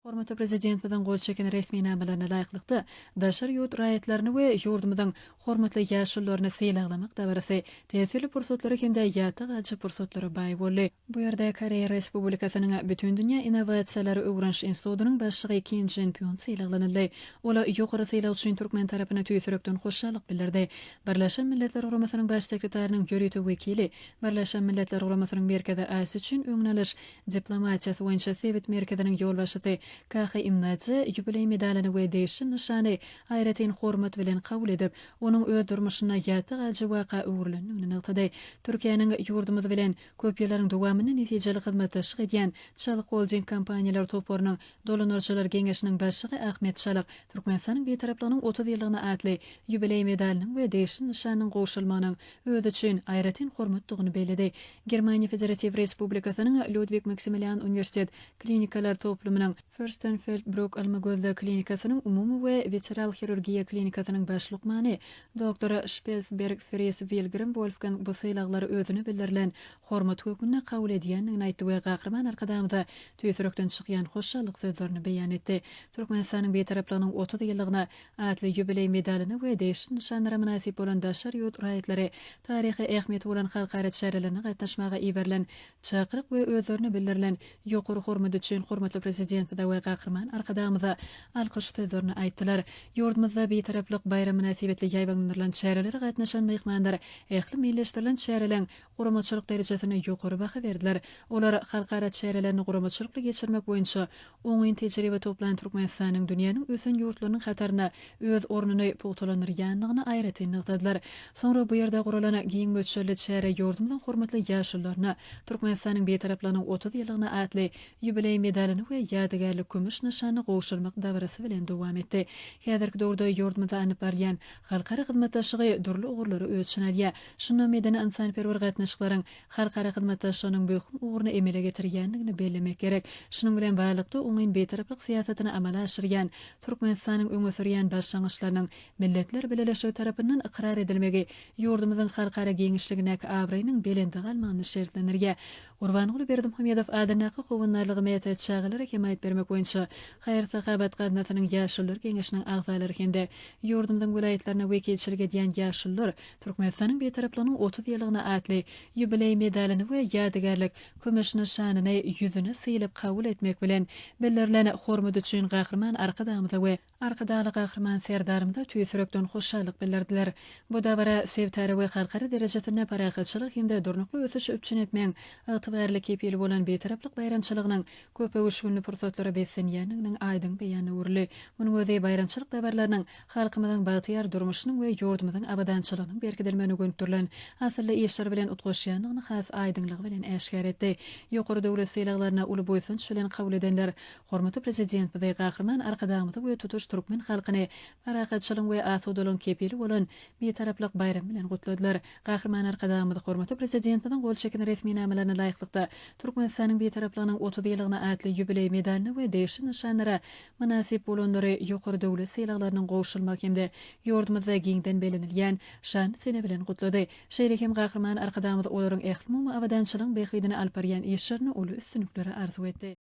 Hormatly prezident bilan gol çeken resmi nämelerine laýyklyqda daşar ýurt raýatlaryny we ýurdumyzyň hormatly ýaşullaryny seýlaglamak dabarasy tesirli pursatlary hemde ýata gaçy pursatlary baý boldy. Bu ýerde Koreýa Respublikasynyň bütün dünýä innowatsiýalary öwrenş institutynyň başlygy Kim Jin-pyong seýlaglanyldy. Ola ýokary seýlag üçin Türkmen tarapyna tüýsürekden hoşçalyk bildirdi. Birleşen Milletler Guramasynyň baş sekretärining ýöretigi wekili Birleşen Milletler Guramasynyň merkezi Asy üçin öňnäliş diplomatiýasy boýunça Sewit merkeziniň ýolbaşçysy Kahy Imnadze jubiley medalyny we değişin nişany aýratyn hormat bilen kabul edip, onuň öz durmuşyna ýata gaçy waka öwrülendigini aýtdy. Türkiýanyň ýurdumyz bilen köp ýyllaryň dowamyny netijeli hyzmatdaşlyk edýän Çalyk Holding kompaniýalar toplarynyň dolanarçylar geňeşiniň başlygy Ahmet Çalyk Türkmenistanyň betaraplygynyň 30 ýyllygyna atly jubiley medalynyň we değişin nişanynyň gowşulmagynyň öz üçin aýratyn hormatdygyny bellädi. Germaniýa Federativ Respublikasynyň Ludwig Maximilian Universitet klinikalar toplumynyň Fürstenfeldbruck Almagözde klinikasynyň umumy we veteral hirurgiýa klinikasynyň başlykmany doktora Spesberg Fries Wilgrim Wolfgang bu seýlaglary özüne bildirilen hormat hökmüne kabul edýändigini aýtdy we gahrman arkadamda tüýsürekden çykýan hoşçalyk sözlerini beýan etdi. Türkmenistanyň betaraplygynyň 30 ýyllygyna atly jubiley medalyny we değişin nişanlara münasip bolan daşar ýurt raýatlary taryhy ähmiýeti bolan halkara çärelerine gatnaşmaga iýerilen çakyryk we özlerini bildirilen ýokary hormat üçin hormatly prezident we gahrman arkadamda alkyş sözlerini aýtdylar. Ýurdumyzda betaraplyk bayram münasibetli ýaýbanlandyrylan çäreleri gatnaşan mehmanlar ähli millileşdirilen çäreleň guramaçylyk derejesine ýokary baha berdiler. Olar halkara çärelerini guramaçylykly geçirmek boýunça oňyn tejribe toplan Türkmenistanyň dünýäniň ösen ýurtlarynyň hataryna öz ornuny pogtalanyrýandygyny aýratyn ýagdadylar. Sonra bu ýerde guralan giň göçerli çäre ýurdumyň hormatly ýaşullaryna Türkmenistanyň betaraplygynyň 30 ýyllygyna atly jubiley medalyny we ýadygarlyk kömüş nişany gowşulmak dabarasy bilen dowam etdi. Häzirki döwürde ýurdumyzda anyp barýan halkara hyzmatdaşlygy durly ugurlary ölçünälýär. Şunu medeni insanperwer gatnaşyklaryň halkara hyzmatdaşlygynyň möhüm uguryny emele getirýändigini bellemek gerek. Şunun bilen baýlykda oňyn betaraplyk siýasatyny amala aşyrýan Türkmenistanyň öňe sürýän başlangyçlarynyň milletler birleşigi tarapyndan ikrar edilmegi ýurdumyzyň halkara geňişligine abrynyň belende galmagyny şertlenirýär. Gurbanyňly Berdimuhammedow adanaky howunlarlygy meýete çağılara kemayet bermek boýunça Haýyr Sakabat Gatnasynyň ýaşullar geňeşiniň agzalary hemde ýurdumyň vilayetlerine wekilçilik edýän ýaşullar Türkmenistanyň betaraplygynyň 30 ýyllygyna atly jubiley medalyny we ýadygarlyk kömüş nişanyny ýüzüne seýlip kabul etmek bilen bildirilen hormat üçin gahrman arkadamda we arkadaly gahrman serdarymda tüýsürekden hoşçalyk bildirdiler. Bu dabara sevtary we halkara derejesine parahatçylyk hemde durnukly ösüş öpçün etmeň ygtybarly kepili bolan betaraplyk bayramçylygynyň köpegiş günlük pursatlary besenýändiginiň aýdyň beýany urly. Munyň özi bayramçylyk dabarlarynyň halkymyzyň bagtyýar durmuşynyň we ýurdumyzyň abadançylygynyň berkidilmeni göntürilen asly işler bilen utgaşýandygyny has aýdyňlygy bilen äşkär etdi. Ýokary döwlet seýlaglaryna uly boýsunç bilen kabul edenler hormatly prezident we gahrman arkadamda we tutuş türkmen halkyny parahatçylyk we asudalyň kepili bolan betaraplyk bayram bilen gutladylar. Gahrman arkadamda hormatly prezident bilen gol çeken resmi nämelerine laýyklyqda Türkmenistanyň betaraplygynyň 30 ýyllygyna atly jubiley medalyny we değişin nişanlara münasip bolanlary ýokary döwlet seýlaglarynyň gowşulmak hemde ýurdumyzda giňden belenilýän şan sene bilen gutlady. Şeýle hem gahrman arkadamda olaryň ähli mumy abadançylygyň behbidini alp barýan işlerini uly üstünliklere arzu etdi.